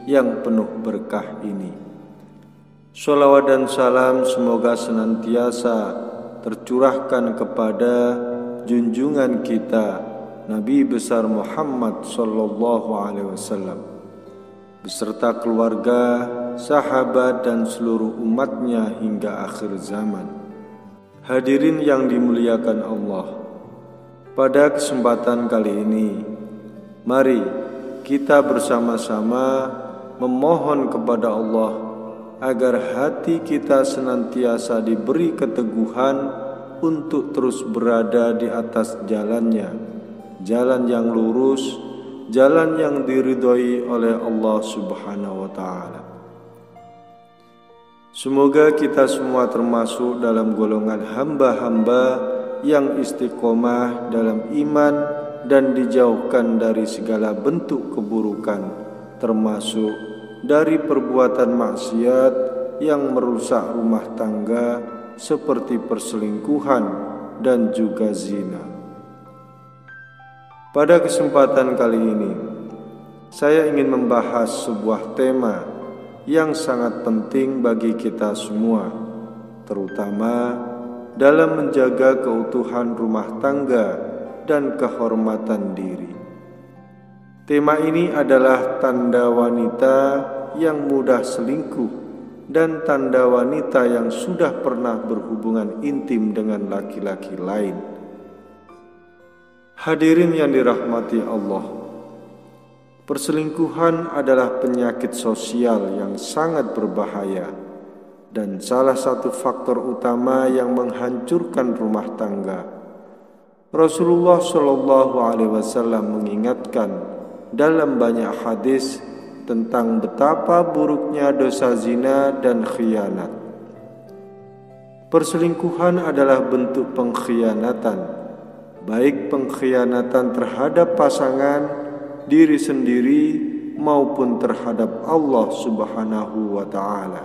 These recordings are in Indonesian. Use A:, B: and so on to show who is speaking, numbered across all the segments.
A: yang penuh berkah ini. Sholawat dan salam semoga senantiasa tercurahkan kepada junjungan kita Nabi besar Muhammad sallallahu alaihi wasallam beserta keluarga, sahabat dan seluruh umatnya hingga akhir zaman. Hadirin yang dimuliakan Allah, pada kesempatan kali ini mari kita bersama-sama memohon kepada Allah agar hati kita senantiasa diberi keteguhan untuk terus berada di atas jalannya, jalan yang lurus, jalan yang diridhoi oleh Allah Subhanahu wa Ta'ala. Semoga kita semua termasuk dalam golongan hamba-hamba yang istiqomah dalam iman dan dijauhkan dari segala bentuk keburukan, termasuk dari perbuatan maksiat yang merusak rumah tangga seperti perselingkuhan dan juga zina. Pada kesempatan kali ini, saya ingin membahas sebuah tema yang sangat penting bagi kita semua, terutama dalam menjaga keutuhan rumah tangga dan kehormatan diri. Tema ini adalah tanda wanita yang mudah selingkuh dan tanda wanita yang sudah pernah berhubungan intim dengan laki-laki lain. Hadirin yang dirahmati Allah, perselingkuhan adalah penyakit sosial yang sangat berbahaya dan salah satu faktor utama yang menghancurkan rumah tangga. Rasulullah Shallallahu Alaihi Wasallam mengingatkan dalam banyak hadis tentang betapa buruknya dosa zina dan khianat. Perselingkuhan adalah bentuk pengkhianatan, baik pengkhianatan terhadap pasangan, diri sendiri maupun terhadap Allah Subhanahu wa Ta'ala.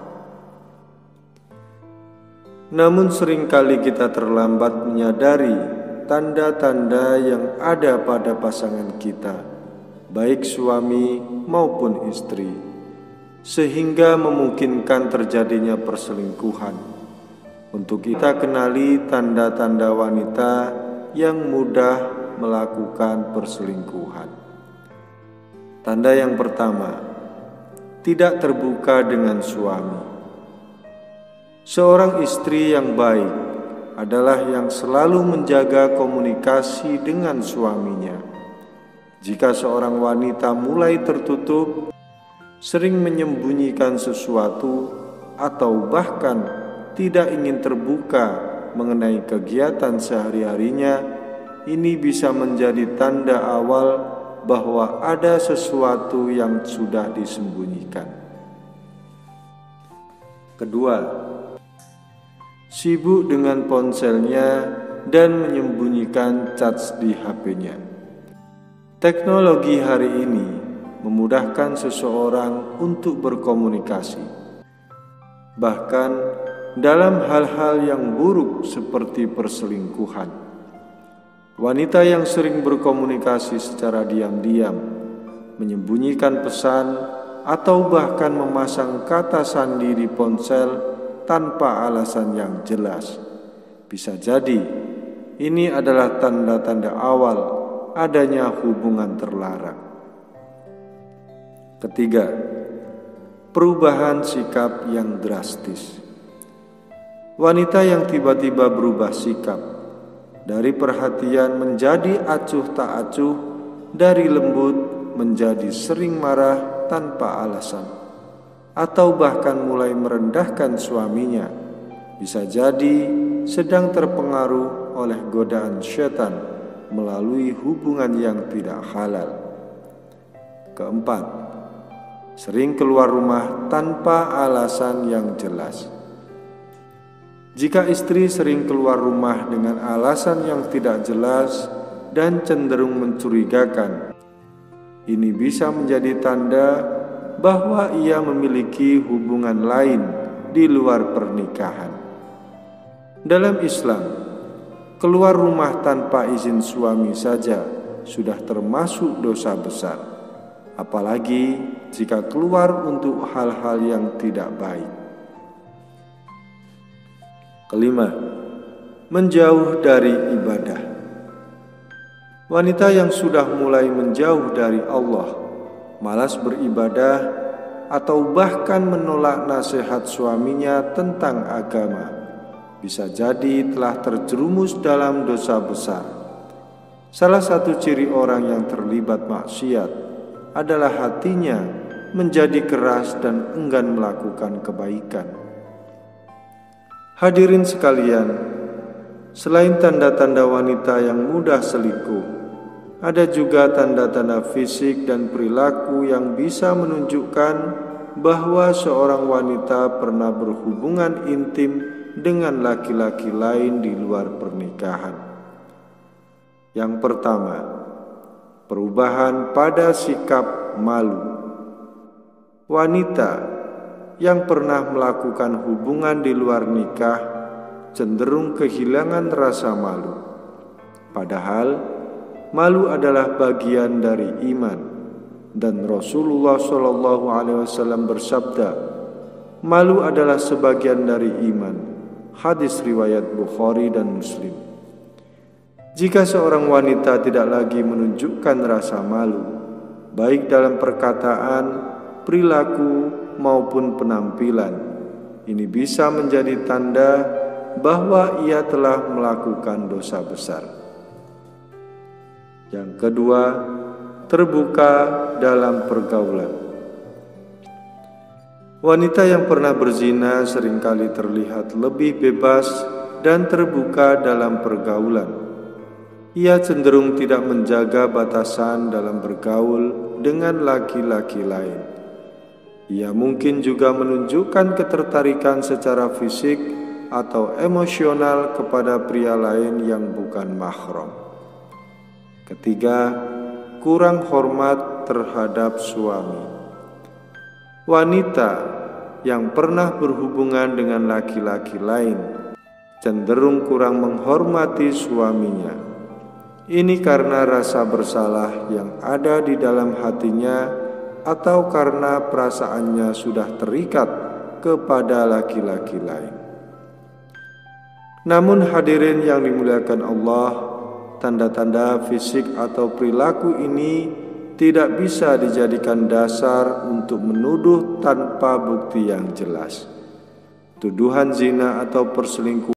A: Namun seringkali kita terlambat menyadari tanda-tanda yang ada pada pasangan kita, baik suami maupun istri, sehingga memungkinkan terjadinya perselingkuhan. Untuk kita kenali tanda-tanda wanita yang mudah melakukan perselingkuhan. Tanda yang pertama, tidak terbuka dengan suami. Seorang istri yang baik adalah yang selalu menjaga komunikasi dengan suaminya. Jika seorang wanita mulai tertutup, sering menyembunyikan sesuatu, atau bahkan tidak ingin terbuka mengenai kegiatan sehari-harinya, ini bisa menjadi tanda awal bahwa ada sesuatu yang sudah disembunyikan. Kedua, sibuk dengan ponselnya dan menyembunyikan chats di HP-nya. Teknologi hari ini memudahkan seseorang untuk berkomunikasi, bahkan dalam hal-hal yang buruk seperti perselingkuhan. Wanita yang sering berkomunikasi secara diam-diam, menyembunyikan pesan, atau bahkan memasang kata sandi di ponsel tanpa alasan yang jelas, bisa jadi ini adalah tanda-tanda awal adanya hubungan terlarang. Ketiga, perubahan sikap yang drastis. Wanita yang tiba-tiba berubah sikap dari perhatian menjadi acuh tak acuh, dari lembut menjadi sering marah tanpa alasan, atau bahkan mulai merendahkan suaminya, bisa jadi sedang terpengaruh oleh godaan syaitan melalui hubungan yang tidak halal. Keempat, sering keluar rumah tanpa alasan yang jelas. Jika istri sering keluar rumah dengan alasan yang tidak jelas dan cenderung mencurigakan, ini bisa menjadi tanda bahwa ia memiliki hubungan lain di luar pernikahan. Dalam Islam, keluar rumah tanpa izin suami saja sudah termasuk dosa besar, apalagi jika keluar untuk hal-hal yang tidak baik. Kelima, menjauh dari ibadah. Wanita yang sudah mulai menjauh dari Allah, malas beribadah, atau bahkan menolak nasihat suaminya tentang agama, bisa jadi telah terjerumus dalam dosa besar. Salah satu ciri orang yang terlibat maksiat adalah hatinya menjadi keras dan enggan melakukan kebaikan. Hadirin sekalian, selain tanda-tanda wanita yang mudah selingkuh, ada juga tanda-tanda fisik dan perilaku yang bisa menunjukkan bahwa seorang wanita pernah berhubungan intim dengan laki-laki lain di luar pernikahan. Yang pertama, perubahan pada sikap malu. Wanita yang pernah melakukan hubungan di luar nikah cenderung kehilangan rasa malu. Padahal malu adalah bagian dari iman, dan Rasulullah SAW bersabda, malu adalah sebagian dari iman. Hadis riwayat Bukhari dan Muslim. Jika seorang wanita tidak lagi menunjukkan rasa malu, baik dalam perkataan, perilaku, maupun penampilan, ini bisa menjadi tanda bahwa ia telah melakukan dosa besar. Yang kedua, terbuka dalam pergaulan. Wanita yang pernah berzina seringkali terlihat lebih bebas dan terbuka dalam pergaulan. Ia cenderung tidak menjaga batasan dalam bergaul dengan laki-laki lain. Ia mungkin juga menunjukkan ketertarikan secara fisik atau emosional kepada pria lain yang bukan mahram. Ketiga, kurang hormat terhadap suami. Wanita yang pernah berhubungan dengan laki-laki lain cenderung kurang menghormati suaminya. Ini karena rasa bersalah yang ada di dalam hatinya atau karena perasaannya sudah terikat kepada laki-laki lain. Namun hadirin yang dimuliakan Allah, tanda-tanda fisik atau perilaku ini tidak bisa dijadikan dasar untuk menuduh tanpa bukti yang jelas. Tuduhan zina atau perselingkuhan